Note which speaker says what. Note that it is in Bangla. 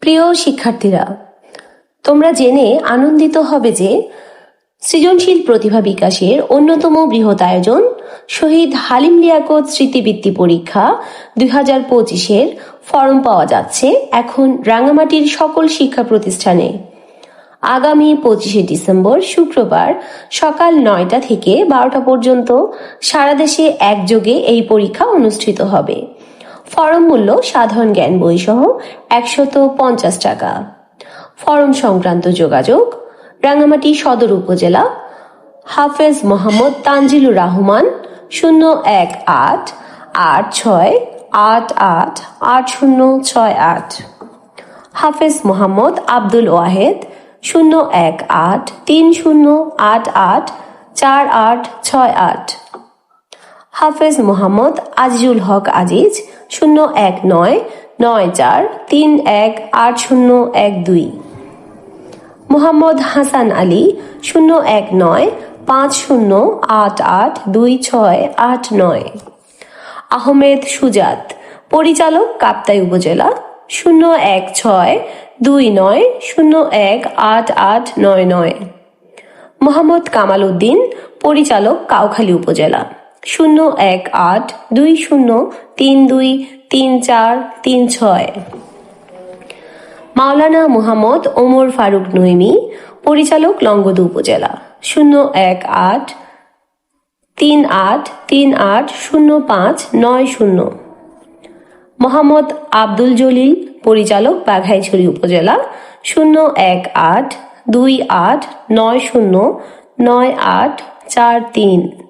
Speaker 1: প্রিয় শিক্ষার্থীরা, তোমরা জেনে আনন্দিত হবে যে সৃজনশীল প্রতিভা বিকাশের অন্যতম বৃহৎ আয়োজন শহীদ হালিম লিয়াকত স্মৃতিবৃত্তি পরীক্ষা 2025-এর ফর্ম পাওয়া যাচ্ছে এখন রাঙামাটির সকল শিক্ষা প্রতিষ্ঠানে। আগামী 25শে ডিসেম্বর শুক্রবার সকাল 9টা থেকে 12টা পর্যন্ত সারা দেশে একযোগে এই পরীক্ষা অনুষ্ঠিত হবে। ফরম মূল্য সাধারণ জ্ঞান বই সহ 150 টাকা। ফরম সংক্রান্ত যোগাযোগ রাঙামাটি সদর উপজেলা হাফেজ মোহাম্মদ তানজিলুর রহমান 01886888068, হাফেজ মোহাম্মদ আব্দুল ওয়াহেদ 01830884868, হাফেজ মোহাম্মদ আজিজুল হক আজিজ 01994318012, মোহাম্মদ হাসান আলী 01950882689, আহমেদ সুজাত পরিচালক কাপ্তাই উপজেলা 01629018899, মোহাম্মদ কামাল উদ্দিন পরিচালক কাউখালী উপজেলা 01820323436, মাওলানা মুহাম্মদ ওমর ফারুক নইমি পরিচালক লংগদু উপজেলা 01838380590, মোহাম্মদ আব্দুল জলিল পরিচালক বাঘাইছড়ি উপজেলা 01828909843।